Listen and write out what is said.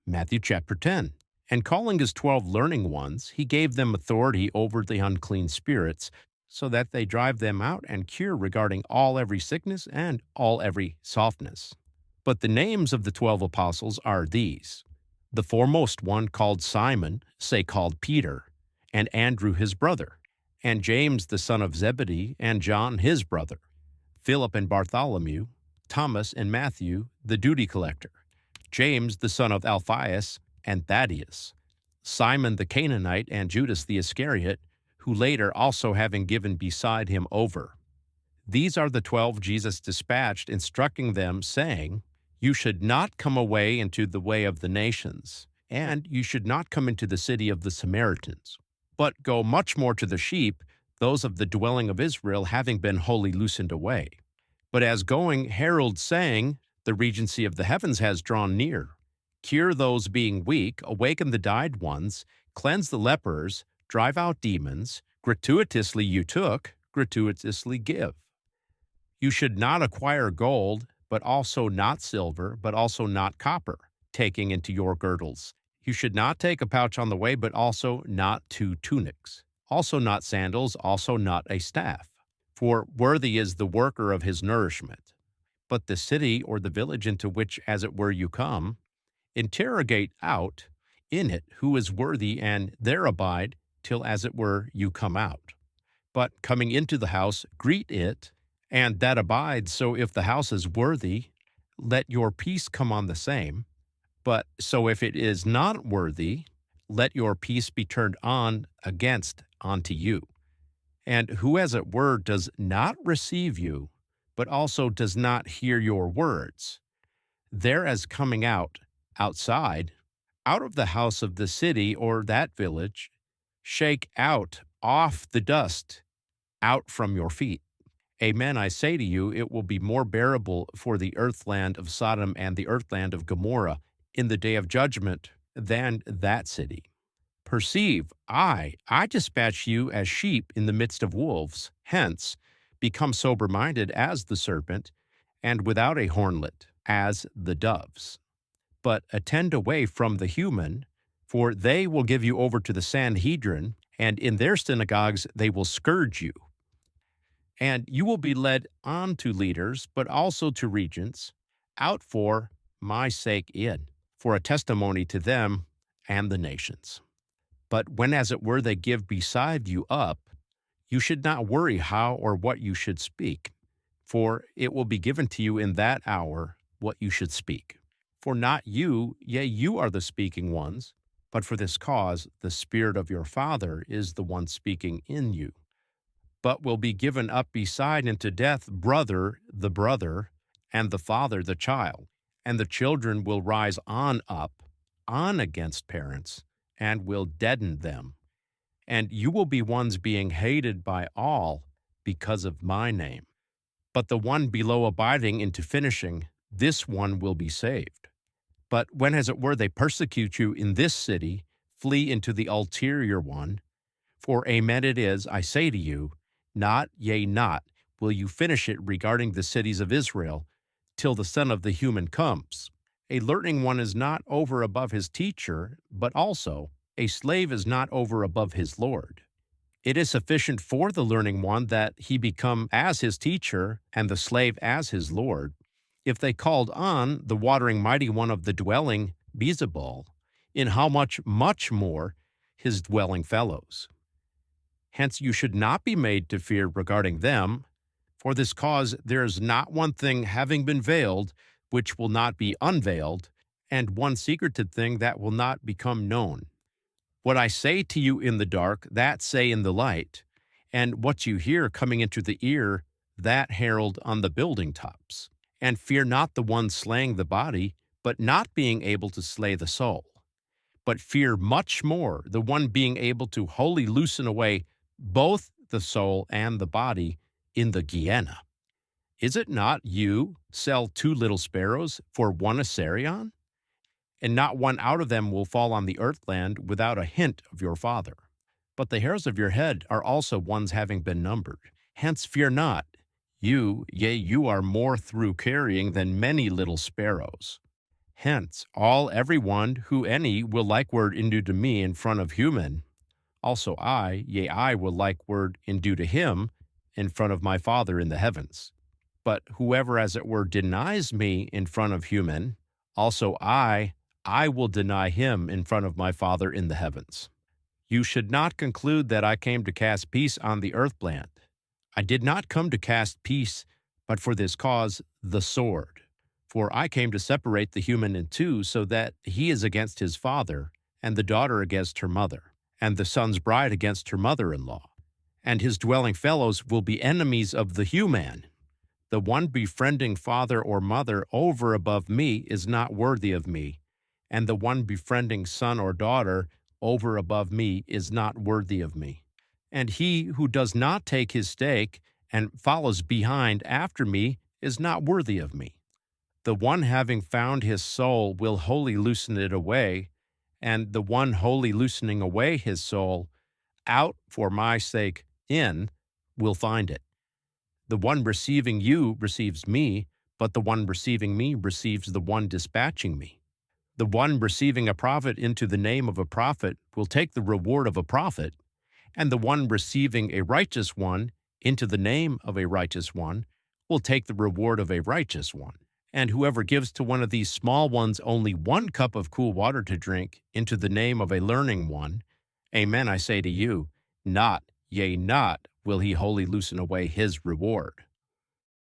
Matthew chapter 10. And calling his 12 learning ones, he gave them authority over the unclean spirits, so that they drive them out and cure regarding all every sickness and all every softness. But the names of the 12 apostles are these: the foremost one called Simon, say called Peter, and Andrew his brother, and James the son of Zebedee, and John his brother, Philip and Bartholomew, Thomas and Matthew, the duty collector, James the son of Alphaeus, and Thaddeus, Simon the Canaanite, and Judas the Iscariot, who later also having given beside him over. These are the 12 Jesus dispatched, instructing them, saying, You should not come away into the way of the nations, and you should not come into the city of the Samaritans, but go much more to the sheep, those of the dwelling of Israel, having been wholly loosened away. But as going, herald saying, The regency of the heavens has drawn near. Cure those being weak, awaken the died ones, cleanse the lepers, drive out demons, gratuitously you took, gratuitously give. You should not acquire gold, but also not silver, but also not copper, taking into your girdles. You should not take a pouch on the way, but also not 2 tunics, also not sandals, also not a staff. For worthy is the worker of his nourishment. But the city or the village into which, as it were, you come, interrogate out in it who is worthy, and there abide till, as it were, you come out. But coming into the house, greet it, and that abides. So if the house is worthy, let your peace come on the same. But so if it is not worthy, let your peace be turned on against onto you. And who, as it were, does not receive you, but also does not hear your words, there as coming out, outside, out of the house of the city or that village, shake out off the dust out from your feet. Amen, I say to you, it will be more bearable for the earthland of Sodom and the earthland of Gomorrah in the day of judgment than that city. Perceive, I dispatch you as sheep in the midst of wolves. Hence, become sober-minded as the serpent, and without a hornlet as the doves. But attend away from the human, for they will give you over to the Sanhedrin, and in their synagogues they will scourge you. And you will be led on to leaders, but also to regents, out for my sake in, for a testimony to them and the nations. But when, as it were, they give beside you up, you should not worry how or what you should speak, for it will be given to you in that hour what you should speak. For not you, yea, you are the speaking ones, but for this cause the Spirit of your Father is the one speaking in you. But will be given up beside into death brother, and the father, the child. And the children will rise on up, on against parents, and will deaden them. And you will be ones being hated by all because of my name. But the one below abiding into finishing, this one will be saved. But when, as it were, they persecute you in this city, flee into the ulterior one. For amen it is, I say to you, not, yea, not, will you finish it regarding the cities of Israel, till the Son of the human comes. A learning one is not over above his teacher, but also a slave is not over above his Lord. It is sufficient for the learning one that he become as his teacher, and the slave as his Lord, if they called on the watering mighty one of the dwelling Beelzebul, in how much more his dwelling fellows. Hence you should not be made to fear regarding them. For this cause there is not one thing having been veiled, which will not be unveiled, and one secreted thing that will not become known. What I say to you in the dark, that say in the light, and what you hear coming into the ear, that herald on the building tops. And fear not the one slaying the body, but not being able to slay the soul. But fear much more the one being able to wholly loosen away both the soul and the body in the Gehenna. Is it not you sell 2 little sparrows for 1 assarion? And not one out of them will fall on the earthland without a hint of your Father. But the hairs of your head are also ones having been numbered. Hence fear not. You, yea, you are more through carrying than many little sparrows. Hence, every one who any will likeward endue to me in front of human, also I will likeward endue to him in front of my Father in the heavens. But whoever, as it were, denies me in front of human, also I will deny him in front of my Father in the heavens. You should not conclude that I came to cast peace on the earthland. I did not come to cast peace, but for this cause, the sword. For I came to separate the human in two, so that he is against his father, and the daughter against her mother, and the son's bride against her mother-in-law. And his dwelling fellows will be enemies of the human. The one befriending father or mother over above me is not worthy of me, and the one befriending son or daughter over above me is not worthy of me. And he who does not take his stake and follows behind after me is not worthy of me. The one having found his soul will wholly loosen it away, and the one wholly loosening away his soul out for my sake in will find it. The one receiving you receives me, but the one receiving me receives the one dispatching me. The one receiving a prophet into the name of a prophet will take the reward of a prophet, and the one receiving a righteous one into the name of a righteous one will take the reward of a righteous one. And whoever gives to one of these small ones only 1 cup of cool water to drink into the name of a learning one, amen, I say to you, not will he wholly loosen away his reward.